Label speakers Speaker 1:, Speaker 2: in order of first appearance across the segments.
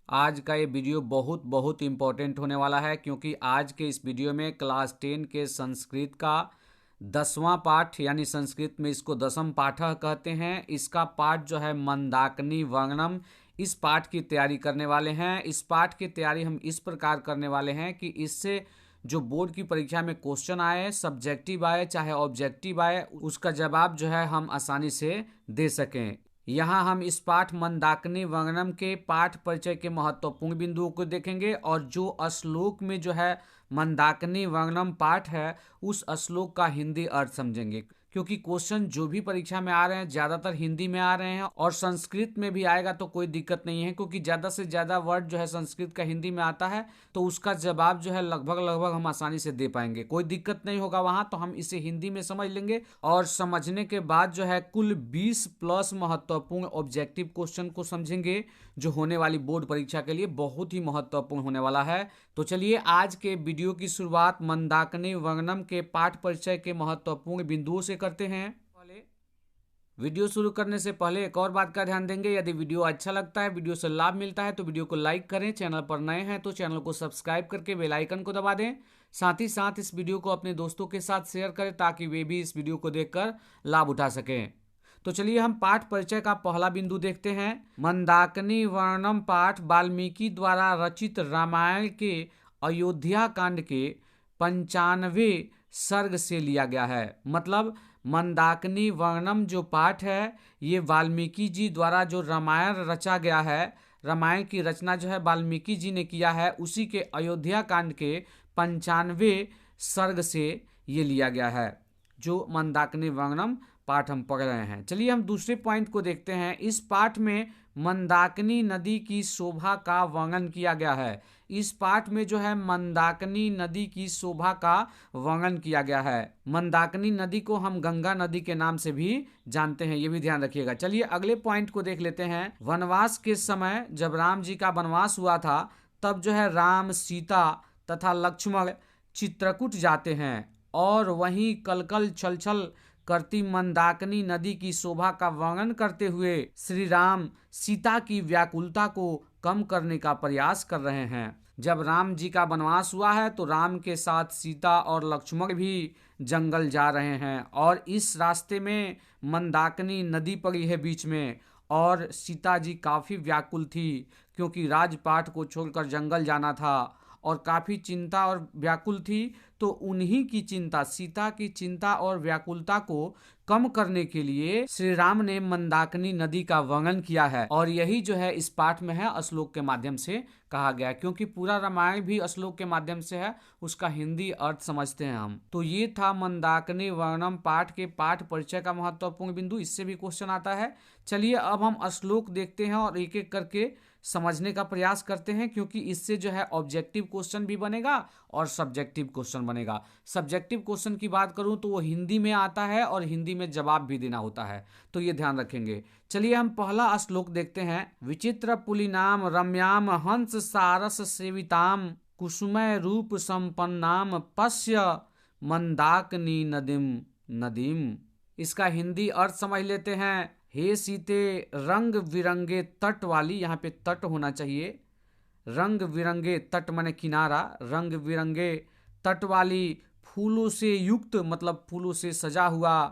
Speaker 1: आज का ये वीडियो बहुत बहुत इम्पोर्टेंट होने वाला है क्योंकि आज के इस वीडियो में क्लास 10 के संस्कृत का 10वां पाठ यानी संस्कृत में इसको दसम पाठः कहते हैं। इसका पाठ जो है मंदाकिनी वर्णम, इस पाठ की तैयारी करने वाले हैं। इस पाठ की तैयारी हम इस प्रकार करने वाले हैं कि इससे जो बोर्ड की परीक्षा में क्वेश्चन आए, सब्जेक्टिव आए चाहे ऑब्जेक्टिव आए, उसका जवाब जो है हम आसानी से दे सकें। यहाँ हम इस पाठ मंदाकिनी वर्णम के पाठ परिचय के महत्वपूर्ण बिंदुओं को देखेंगे और जो श्लोक में जो है मंदाकिनी वर्णम पाठ है उस श्लोक का हिंदी अर्थ समझेंगे, क्योंकि क्वेश्चन जो भी परीक्षा में आ रहे हैं ज़्यादातर हिंदी में आ रहे हैं और संस्कृत में भी आएगा तो कोई दिक्कत नहीं है, क्योंकि ज़्यादा से ज़्यादा वर्ड जो है संस्कृत का हिंदी में आता है तो उसका जवाब जो है लगभग लगभग हम आसानी से दे पाएंगे, कोई दिक्कत नहीं होगा वहाँ। तो हम इसे हिंदी में समझ लेंगे और समझने के बाद जो है कुल 20 प्लस महत्वपूर्ण ऑब्जेक्टिव क्वेश्चन को समझेंगे जो होने वाली बोर्ड परीक्षा के लिए बहुत ही महत्वपूर्ण होने वाला है। तो चलिए आज के वीडियो की शुरुआत मंदाकिनी वर्णम के पाठ परिचय के महत्वपूर्ण बिंदुओं से करते हैं। वीडियो शुरू करने से पहले एक और बात का ध्यान देंगे, यदि वीडियो अच्छा लगता है, वीडियो से लाभ मिलता है तो वीडियो को लाइक करें, चैनल पर नए हैं तो चैनल को सब्सक्राइब करके बेल आइकन को दबा दें। साथ ही साथ इस वीडियो को अपने दोस्तों के साथ शेयर करें ताकि वे भी इस वीडियो को देखकर लाभ उठा सकें। तो चलिए हम पाठ परिचय का पहला बिंदु देखते हैं। मंदाकिनी वर्णम पाठ वाल्मीकि द्वारा रचित रामायण के अयोध्या कांड के 95वें सर्ग से लिया गया है। मतलब मंदाकिनी वर्णम जो पाठ है ये वाल्मीकि जी द्वारा जो रामायण रचा गया है, रामायण की रचना जो है वाल्मीकि जी ने किया है, उसी के अयोध्या कांड के 95वें सर्ग से ये लिया गया है जो मंदाकिनी वर्णम पाठ हम पढ़ रहे हैं। चलिए हम दूसरे पॉइंट को देखते हैं। इस पाठ में मंदाकिनी नदी की शोभा का वर्णन किया गया है। इस पाठ में जो है मंदाकिनी नदी की शोभा का वर्णन किया गया है। मंदाकिनी नदी को हम गंगा नदी के नाम से भी जानते हैं, ये भी ध्यान रखिएगा। चलिए अगले पॉइंट को देख लेते हैं। वनवास के समय जब राम जी का वनवास हुआ था तब जो है राम, सीता तथा लक्ष्मण चित्रकूट जाते हैं और वहीं कलकल छलछल करती मंदाकिनी नदी की शोभा का वर्णन करते हुए श्री राम सीता की व्याकुलता को कम करने का प्रयास कर रहे हैं। जब राम जी का वनवास हुआ है तो राम के साथ सीता और लक्ष्मण भी जंगल जा रहे हैं और इस रास्ते में मंदाकिनी नदी पड़ी है बीच में और सीता जी काफ़ी व्याकुल थी क्योंकि राजपाट को छोड़कर जंगल जाना था और काफ़ी चिंता और व्याकुल थी। तो उन्हीं की चिंता, सीता की चिंता और व्याकुलता को कम करने के लिए श्री राम ने मंदाकिनी नदी का वर्णन किया है और यही जो है इस पाठ में है श्लोक के माध्यम से कहा गया, क्योंकि पूरा रामायण भी श्लोक के माध्यम से है, उसका हिंदी अर्थ समझते हैं हम। तो ये था मंदाकिनी वर्णम पाठ के पाठ परिचय का महत्वपूर्ण बिंदु, इससे भी क्वेश्चन आता है। चलिए अब हम श्लोक देखते हैं और एक एक करके समझने का प्रयास करते हैं, क्योंकि इससे जो है ऑब्जेक्टिव क्वेश्चन भी बनेगा और सब्जेक्टिव क्वेश्चन बनेगा। सब्जेक्टिव क्वेश्चन की बात करूं तो वो हिंदी में आता है और हिंदी में जवाब भी देना होता है, तो ये ध्यान रखेंगे। चलिए हम पहला श्लोक देखते हैं। विचित्र पुलिनाम रम्याम हंस सारस सेविताम कुसुमय रूप संपन्नाम पश्य मंदाकिनी नदीम नदीम। इसका हिंदी अर्थ समझ लेते हैं। हे सीते, रंग बिरंगे तट वाली, यहाँ पे तट होना चाहिए, रंग बिरंगे तट माने किनारा, रंग बिरंगे तट वाली फूलों से युक्त मतलब फूलों से सजा हुआ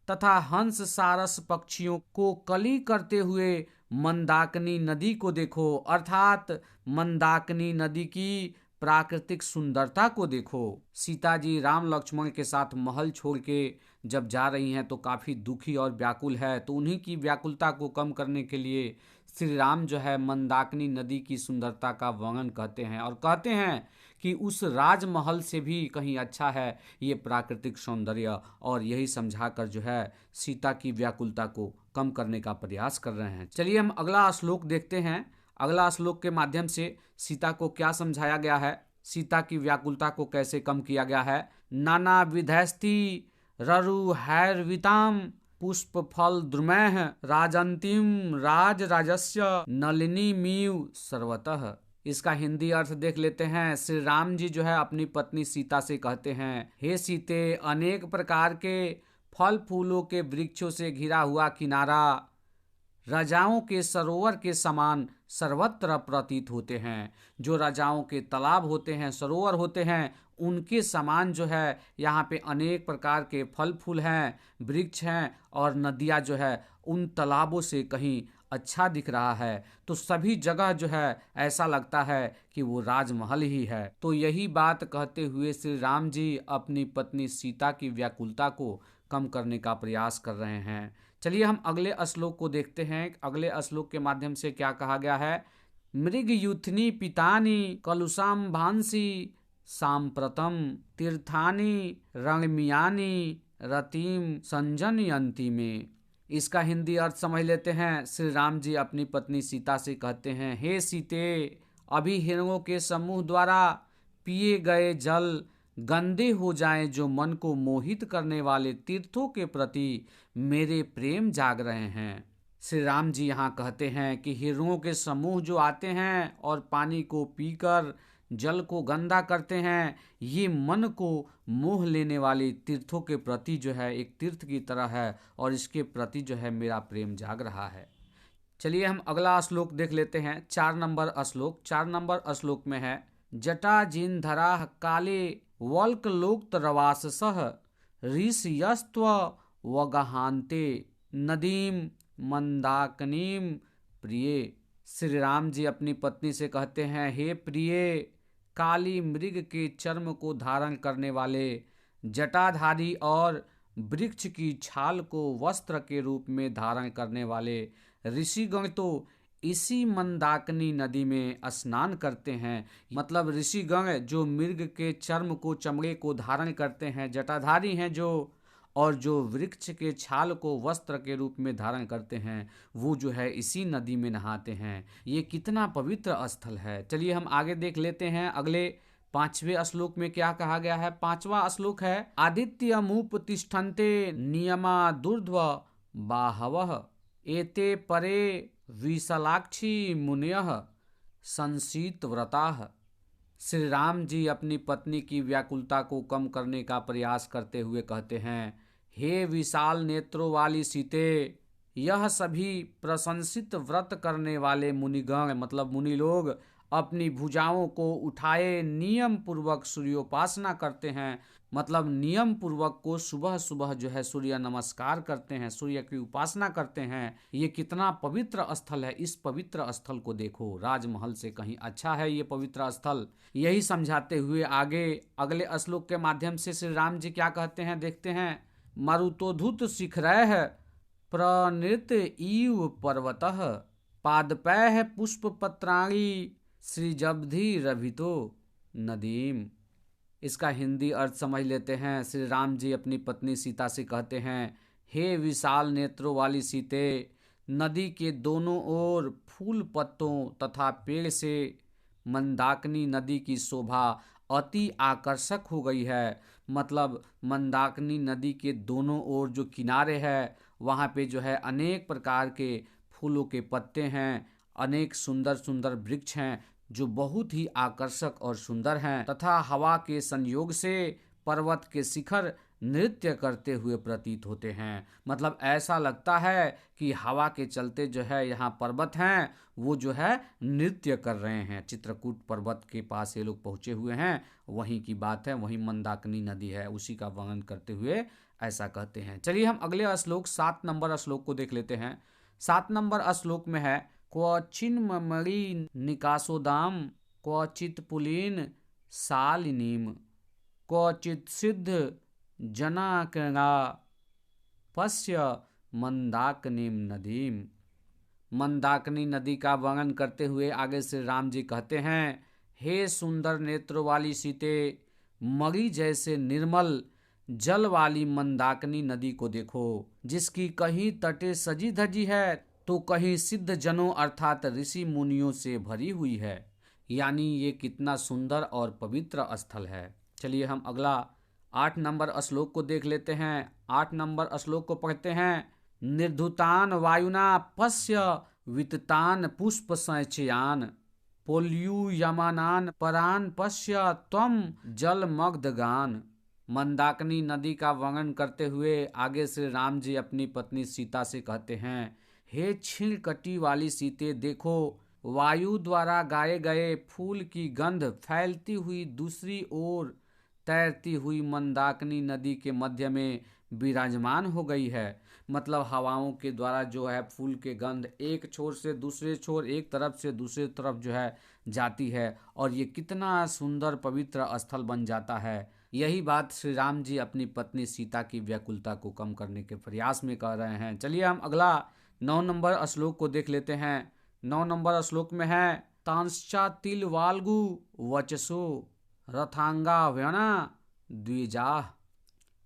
Speaker 1: तथा हंस सारस पक्षियों को कली करते हुए मंदाकिनी नदी को देखो, अर्थात मंदाकिनी नदी की प्राकृतिक सुंदरता को देखो। सीता जी राम लक्ष्मण के साथ महल छोड़ के जब जा रही हैं तो काफ़ी दुखी और व्याकुल है, तो उन्हीं की व्याकुलता को कम करने के लिए श्री राम जो है मंदाकिनी नदी की सुंदरता का वर्णन कहते हैं और कहते हैं कि उस राजमहल से भी कहीं अच्छा है ये प्राकृतिक सौंदर्य, और यही समझाकर जो है सीता की व्याकुलता को कम करने का प्रयास कर रहे हैं। चलिए हम अगला श्लोक देखते हैं। अगला श्लोक के माध्यम से सीता को क्या समझाया गया है, सीता की व्याकुलता को कैसे कम किया गया है। नाना विधैस्ती ररु हैर्विताम पुष्प फल द्रुमैः राजंतीम राज राजस्य नलिनी मीव सर्वतः। इसका हिंदी अर्थ देख लेते हैं। श्री राम जी जो है अपनी पत्नी सीता से कहते हैं, हे सीते, अनेक प्रकार के फल फूलों के वृक्षों से घिरा हुआ किनारा राजाओं के सरोवर के समान सर्वत्र प्रतीत होते हैं। जो राजाओं के तालाब होते हैं, सरोवर होते हैं, उनके समान जो है यहाँ पे अनेक प्रकार के फल फूल हैं, वृक्ष हैं, और नदियाँ जो है उन तालाबों से कहीं अच्छा दिख रहा है। तो सभी जगह जो है ऐसा लगता है कि वो राजमहल ही है। तो यही बात कहते हुए श्री राम जी अपनी पत्नी सीता की व्याकुलता को कम करने का प्रयास कर रहे हैं। चलिए हम अगले श्लोक को देखते हैं। अगले श्लोक के माध्यम से क्या कहा गया है। मृग युथनी पितानी कलुषाम भांसी सांप्रतम तीर्थानी रणमियानी रतिम संजनयंती में। इसका हिंदी अर्थ समझ लेते हैं। श्री राम जी अपनी पत्नी सीता से कहते हैं, हे सीते, अभी हिरणों के समूह द्वारा पिए गए जल गंदे हो जाएं, जो मन को मोहित करने वाले तीर्थों के प्रति मेरे प्रेम जाग रहे हैं। श्री राम जी यहाँ कहते हैं कि हिरणों के समूह जो आते हैं और पानी को पीकर जल को गंदा करते हैं, ये मन को मोह लेने वाले तीर्थों के प्रति जो है एक तीर्थ की तरह है, और इसके प्रति जो है मेरा प्रेम जाग रहा है। चलिए हम अगला श्लोक देख लेते हैं। 4 नंबर श्लोक। 4 नंबर श्लोक में है, जटा जिन धरा काले वल्क लोक रवास सह ऋषियस्त्व वगहांते नदीम मंदाकिनीम प्रिय। श्री राम जी अपनी पत्नी से कहते हैं, हे प्रिय, काली मृग के चर्म को धारण करने वाले जटाधारी और वृक्ष की छाल को वस्त्र के रूप में धारण करने वाले ऋषिगण तो इसी मंदाकिनी नदी में स्नान करते हैं। मतलब ऋषिगण जो मृग के चर्म को, चमड़े को धारण करते हैं, जटाधारी हैं जो, और जो वृक्ष के छाल को वस्त्र के रूप में धारण करते हैं, वो जो है इसी नदी में नहाते हैं। ये कितना पवित्र स्थल है। चलिए हम आगे देख लेते हैं। अगले 5वें श्लोक में क्या कहा गया है। 5वां श्लोक है, आदित्यमुपतिष्ठन्ते नियमा दुर्ध्व बाहवः एते परे विशालाक्षी मुनयः संशीत व्रताः। श्री राम जी अपनी पत्नी की व्याकुलता को कम करने का प्रयास करते हुए कहते हैं, हे विशाल नेत्रों वाली सीते, यह सभी प्रशंसित व्रत करने वाले मुनिगण, मतलब मुनि लोग, अपनी भुजाओं को उठाए नियम पूर्वक सूर्योपासना करते हैं। मतलब नियम पूर्वक को सुबह सुबह जो है सूर्य नमस्कार करते हैं, सूर्य की उपासना करते हैं। ये कितना पवित्र स्थल है। इस पवित्र स्थल को देखो, राजमहल से कहीं अच्छा है ये पवित्र स्थल। यही समझाते हुए आगे अगले श्लोक के माध्यम से श्री राम जी क्या कहते हैं, देखते हैं। मरुतोधुत शिखरैः प्रणृत इव पर्वतः पादपैः पुष्पपत्राणि श्रीजब्धि रभितो नदीम। इसका हिंदी अर्थ समझ लेते हैं। श्री राम जी अपनी पत्नी सीता से कहते हैं, हे विशाल नेत्रों वाली सीते, नदी के दोनों ओर फूल पत्तों तथा पेड़ से मंदाकिनी नदी की शोभा अति आकर्षक हो गई है। मतलब मंदाकिनी नदी के दोनों ओर जो किनारे है, वहाँ पे जो है अनेक प्रकार के फूलों के पत्ते हैं, अनेक सुंदर सुंदर वृक्ष हैं जो बहुत ही आकर्षक और सुंदर हैं, तथा हवा के संयोग से पर्वत के शिखर नृत्य करते हुए प्रतीत होते हैं। मतलब ऐसा लगता है कि हवा के चलते जो है यहाँ पर्वत हैं, वो जो है नृत्य कर रहे हैं। चित्रकूट पर्वत के पास ये लोग पहुँचे हुए हैं, वहीं की बात है, वहीं मंदाकिनी नदी है, उसी का वर्णन करते हुए ऐसा कहते हैं। चलिए हम अगले श्लोक 7 नंबर श्लोक को देख लेते हैं। 7 नंबर श्लोक में है, क्वचिन्मणि निकासोदाम क्वचित पुलीन शालिनीम क्वचित सिद्ध जनाकरा पश्य मंदाकिनीम नदीम। मंदाकिनी नदी का वर्णन करते हुए आगे श्री राम जी कहते हैं, हे सुंदर नेत्र वाली सीते, मणि जैसे निर्मल जल वाली मंदाकिनी नदी को देखो, जिसकी कहीं तटे सजी धजी है तो कहीं सिद्ध जनों अर्थात ऋषि मुनियों से भरी हुई है। यानी ये कितना सुंदर और पवित्र स्थल है। चलिए हम अगला 8 नंबर श्लोक को देख लेते हैं। 8 नंबर श्लोक को पढ़ते हैं। निर्धुतान वायुना पश्य विततान पुष्प संचयान पोल्यूयमानान परान पश्य त्वम जलमग्धगान। मंदाकिनी नदी का वर्णन करते हुए आगे श्री राम जी अपनी पत्नी सीता से कहते हैं, हे छीण कटी वाली सीते देखो, वायु द्वारा गाए गए फूल की गंध फैलती हुई दूसरी ओर तैरती हुई मंदाकिनी नदी के मध्य में विराजमान हो गई है। मतलब हवाओं के द्वारा जो है फूल के गंध एक छोर से दूसरे छोर, एक तरफ से दूसरे तरफ जो है जाती है, और ये कितना सुंदर पवित्र स्थल बन जाता है। यही बात श्री राम जी अपनी पत्नी सीता की व्याकुलता को कम करने के प्रयास में कह रहे हैं। चलिए हम अगला 9 नंबर श्लोक को देख लेते हैं। 9 नंबर श्लोक में है, तांश्चा तिल वाल्गु वचसो रथांगा व्यणा द्विजाः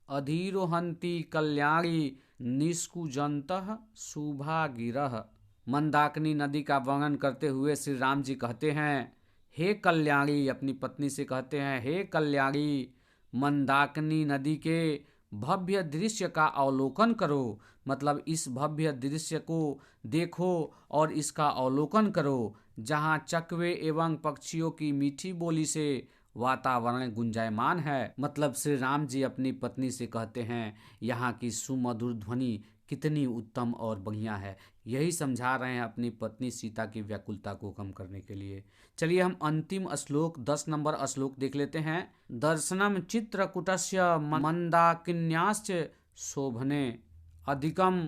Speaker 1: अधिरोहंती कल्याणी निष्कुजंतः शुभा गिरह। मंदाकिनी नदी का वर्णन करते हुए श्री राम जी कहते हैं, हे कल्याणी, अपनी पत्नी से कहते हैं, हे कल्याणी, मंदाकिनी नदी के भव्य दृश्य का अवलोकन करो। मतलब इस भव्य दृश्य को देखो और इसका अवलोकन करो, जहाँ चकवे एवं पक्षियों की मीठी बोली से वातावरण गुंजायमान है। मतलब श्री राम जी अपनी पत्नी से कहते हैं, यहाँ की सुमधुर ध्वनि कितनी उत्तम और बढ़िया है। यही समझा रहे हैं अपनी पत्नी सीता की व्याकुलता को कम करने के लिए। चलिए हम अंतिम श्लोक 10 नंबर श्लोक देख लेते हैं। दर्शनम चित्रकूटस्य मंदाकिन्याश्च शोभने अधिकम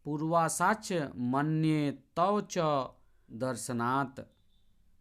Speaker 1: पूर्वासाच मन्ये तव च दर्शनात्।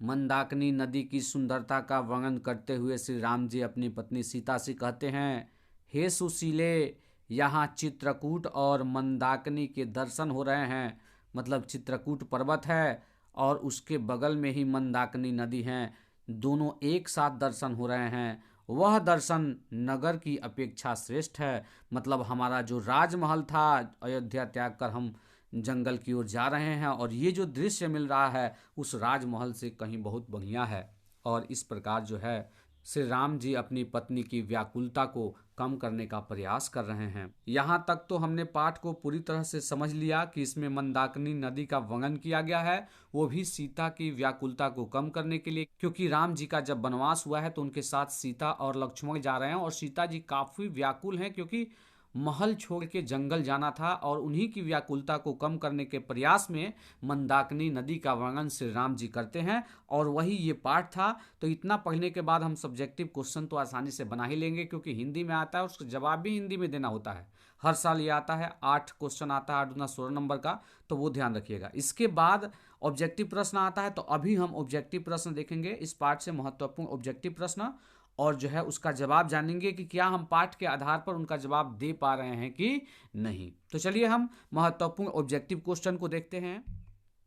Speaker 1: मंदाकिनी नदी की सुंदरता का वर्णन करते हुए श्री राम जी अपनी पत्नी सीता से कहते हैं, हे सुशीले, यहाँ चित्रकूट और मंदाकिनी के दर्शन हो रहे हैं। मतलब चित्रकूट पर्वत है और उसके बगल में ही मंदाकिनी नदी है, दोनों एक साथ दर्शन हो रहे हैं। वह दर्शन नगर की अपेक्षा श्रेष्ठ है। मतलब हमारा जो राजमहल था, अयोध्या त्याग कर हम जंगल की ओर जा रहे हैं और ये जो दृश्य मिल रहा है उस राजमहल से कहीं बहुत बढ़िया है। और इस प्रकार जो है श्री राम जी अपनी पत्नी की व्याकुलता को कम करने का प्रयास कर रहे हैं। यहाँ तक तो हमने पाठ को पूरी तरह से समझ लिया कि इसमें मंदाकिनी नदी का वर्णन किया गया है, वो भी सीता की व्याकुलता को कम करने के लिए, क्योंकि राम जी का जब वनवास हुआ है तो उनके साथ सीता और लक्ष्मण जा रहे हैं और सीता जी काफी व्याकुल हैं, क्योंकि महल छोड़ के जंगल जाना था। और उन्हीं की व्याकुलता को कम करने के प्रयास में मंदाकिनी नदी का वर्णन श्री राम जी करते हैं और वही ये पाठ था। तो इतना पढ़ने के बाद हम सब्जेक्टिव क्वेश्चन तो आसानी से बना ही लेंगे, क्योंकि हिंदी में आता है, उसका जवाब भी हिंदी में देना होता है। हर साल ये आता है, 8 क्वेश्चन आता है, 8 दूना 16 नंबर का, तो वो ध्यान रखिएगा। इसके बाद ऑब्जेक्टिव प्रश्न आता है, तो अभी हम ऑब्जेक्टिव प्रश्न देखेंगे, इस पाठ से महत्वपूर्ण ऑब्जेक्टिव प्रश्न, और जो है उसका जवाब जानेंगे कि क्या हम पाठ के आधार पर उनका जवाब दे पा रहे हैं कि नहीं। तो चलिए हम महत्वपूर्ण ऑब्जेक्टिव क्वेश्चन को देखते हैं।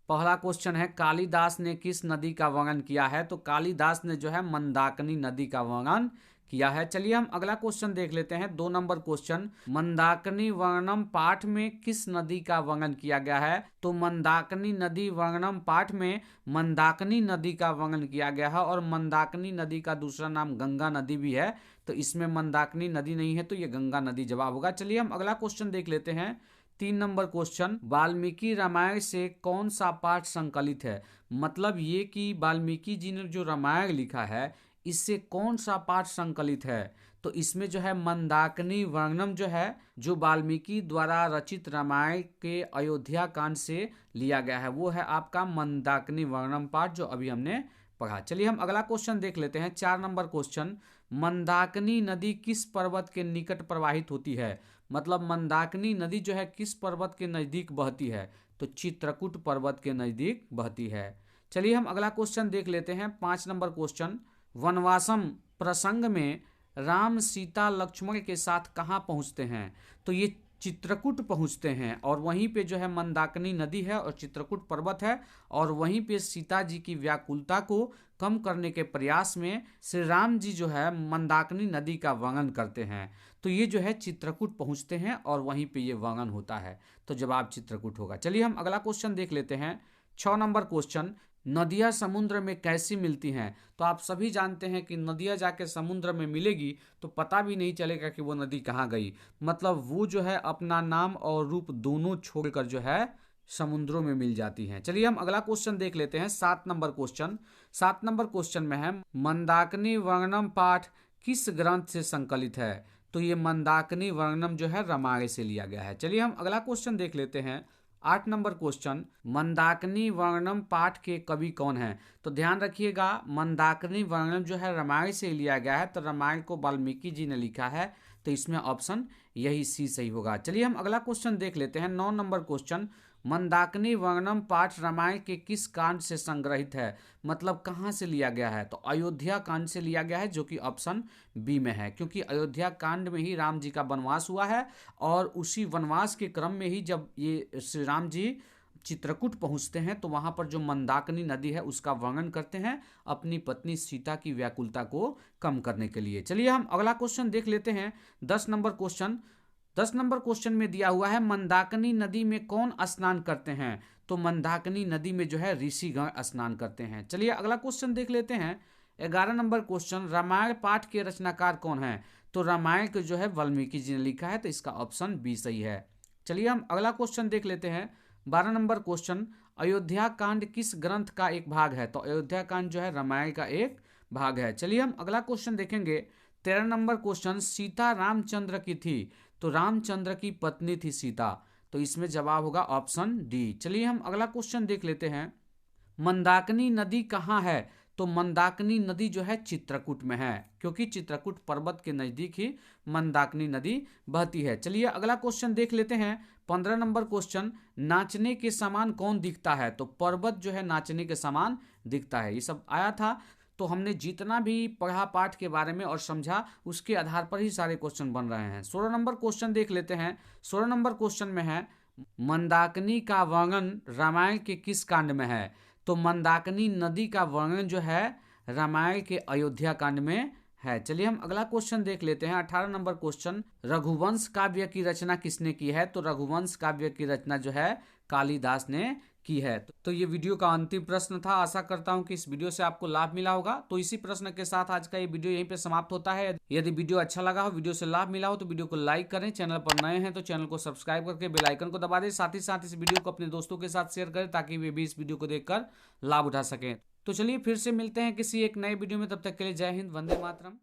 Speaker 1: पहला क्वेश्चन है, कालिदास ने किस नदी का वर्णन किया है? तो कालिदास ने जो है मंदाकिनी नदी का वर्णन किया है। चलिए हम अगला क्वेश्चन देख लेते हैं। 2 नंबर क्वेश्चन, मंदाकिनी वर्णनम पाठ में किस नदी का वर्णन किया गया है? तो मंदाकिनी नदी वर्णनम पाठ में मंदाकिनी नदी का वर्णन किया गया है, और मंदाकिनी नदी का दूसरा नाम गंगा नदी भी है। तो इसमें मंदाकिनी नदी नहीं है, तो ये गंगा नदी जवाब होगा। चलिए हम अगला क्वेश्चन देख लेते हैं। 3 नंबर क्वेश्चन, वाल्मीकि रामायण से कौन सा पाठ संकलित है? मतलब ये कि वाल्मीकि जी ने जो रामायण लिखा है इससे कौन सा पाठ संकलित है? तो इसमें जो है मंदाकिनी वर्णनम जो है, जो वाल्मीकि द्वारा रचित रामायण के अयोध्या कांड से लिया गया है, वो है आपका मंदाकिनी वर्णनम पाठ, जो अभी हमने पढ़ा। चलिए हम अगला क्वेश्चन देख लेते हैं। 4 नंबर क्वेश्चन, मंदाकिनी नदी किस पर्वत के निकट प्रवाहित होती है? मतलब मंदाकिनी नदी जो है किस पर्वत के नजदीक बहती है? तो चित्रकूट पर्वत के नजदीक बहती है। चलिए हम अगला क्वेश्चन देख लेते हैं। 5 नंबर क्वेश्चन, वनवासम प्रसंग में राम सीता लक्ष्मण के साथ कहाँ पहुँचते हैं? तो ये चित्रकूट पहुँचते हैं, और वहीं पे जो है मंदाकिनी नदी है और चित्रकूट पर्वत है, और वहीं पे सीता जी की व्याकुलता को कम करने के प्रयास में श्री राम जी जो है मंदाकिनी नदी का वर्णन करते हैं। तो ये जो है चित्रकूट पहुँचते हैं और वहीं पे ये वर्णन होता है, तो जवाब चित्रकूट होगा। चलिए हम अगला क्वेश्चन देख लेते हैं। 6 नंबर क्वेश्चन, नदियाँ समुद्र में कैसी मिलती हैं? तो आप सभी जानते हैं कि नदियाँ जाके समुद्र में मिलेगी तो पता भी नहीं चलेगा कि वो नदी कहाँ गई। मतलब वो जो है अपना नाम और रूप दोनों छोड़कर जो है समुद्रों में मिल जाती हैं। चलिए हम अगला क्वेश्चन देख लेते हैं। 7 नंबर क्वेश्चन। 7 नंबर क्वेश्चन में है, मंदाकिनी वर्णनम पाठ किस ग्रंथ से संकलित है? तो ये मंदाकिनी वर्णनम जो है रामायण से लिया गया है। चलिए हम अगला क्वेश्चन देख लेते हैं। 8 नंबर क्वेश्चन, मंदाकिनी वर्णम पाठ के कवि कौन है? तो ध्यान रखिएगा, मंदाकिनी वर्णम जो है रामायण से लिया गया है, तो रामायण को वाल्मीकि जी ने लिखा है, तो इसमें ऑप्शन यही सी सही होगा। चलिए हम अगला क्वेश्चन देख लेते हैं। 9 नंबर क्वेश्चन, मंदाकिनी वर्णम पाठ रामायण के किस कांड से संग्रहित है? मतलब कहाँ से लिया गया है? तो अयोध्या कांड से लिया गया है, जो कि ऑप्शन बी में है, क्योंकि अयोध्या कांड में ही राम जी का वनवास हुआ है, और उसी वनवास के क्रम में ही जब ये श्री राम जी चित्रकूट पहुंचते हैं, तो वहां पर जो मंदाकिनी नदी है उसका वर्णन करते हैं अपनी पत्नी सीता की व्याकुलता को कम करने के लिए। चलिए हम अगला क्वेश्चन देख लेते हैं। 10 नंबर क्वेश्चन, 10 नंबर क्वेश्चन में दिया हुआ है, मंदाकिनी नदी में कौन स्नान करते हैं? तो मंदाकिनी नदी में जो है ऋषिगण स्नान करते हैं। चलिए अगला क्वेश्चन देख लेते हैं। 11 नंबर क्वेश्चन, रामायण पाठ के रचनाकार कौन है? तो रामायण को जो है वाल्मीकि जी ने लिखा है, तो इसका ऑप्शन बी सही है। चलिए हम अगला क्वेश्चन देख लेते हैं। 12 नंबर क्वेश्चन, अयोध्या कांड किस ग्रंथ का एक भाग है? तो अयोध्या कांड जो है रामायण का एक भाग है। चलिए हम अगला क्वेश्चन देखेंगे। 13 नंबर क्वेश्चन, सीता रामचंद्र की थी, तो रामचंद्र की पत्नी थी सीता, तो इसमें जवाब होगा ऑप्शन डी। चलिए हम अगला क्वेश्चन देख लेते हैं। मंदाकिनी नदी कहाँ है? तो मंदाकिनी नदी जो है चित्रकूट में है, क्योंकि चित्रकूट पर्वत के नजदीक ही मंदाकिनी नदी बहती है। चलिए अगला क्वेश्चन देख लेते हैं। 15 नंबर क्वेश्चन, नाचने के समान कौन दिखता है? तो पर्वत जो है नाचने के समान दिखता है। ये सब आया था, तो हमने जितना भी पढ़ा पाठ के बारे में और समझा, उसके आधार पर ही सारे क्वेश्चन बन रहे हैं। 16 नंबर क्वेश्चन देख लेते हैं। 16 नंबर क्वेश्चन में है, मंदाकिनी का वर्णन रामायण के किस कांड में है? तो मंदाकिनी नदी का वर्णन जो है रामायण के अयोध्या कांड में है। चलिए हम अगला क्वेश्चन देख लेते हैं। 18 नंबर क्वेश्चन, रघुवंश काव्य की रचना किसने की है? तो रघुवंश काव्य की रचना जो है कालिदास ने की है। तो ये वीडियो का अंतिम प्रश्न था। आशा करता हूं कि इस वीडियो से आपको लाभ मिला होगा। तो इसी प्रश्न के साथ आज का ये वीडियो यहीं पे समाप्त होता है। यदि वीडियो अच्छा लगा हो, वीडियो से लाभ मिला हो, तो वीडियो को लाइक करें। चैनल पर नए हैं तो चैनल को सब्सक्राइब करके बेल आइकन को दबा दें। साथ ही साथ इस वीडियो को अपने दोस्तों के साथ शेयर करें, ताकि वे भी इस वीडियो को देखकर लाभ उठा सकें। तो चलिए फिर से मिलते हैं किसी एक नए वीडियो में। तब तक के लिए जय हिंद, वंदे मातरम।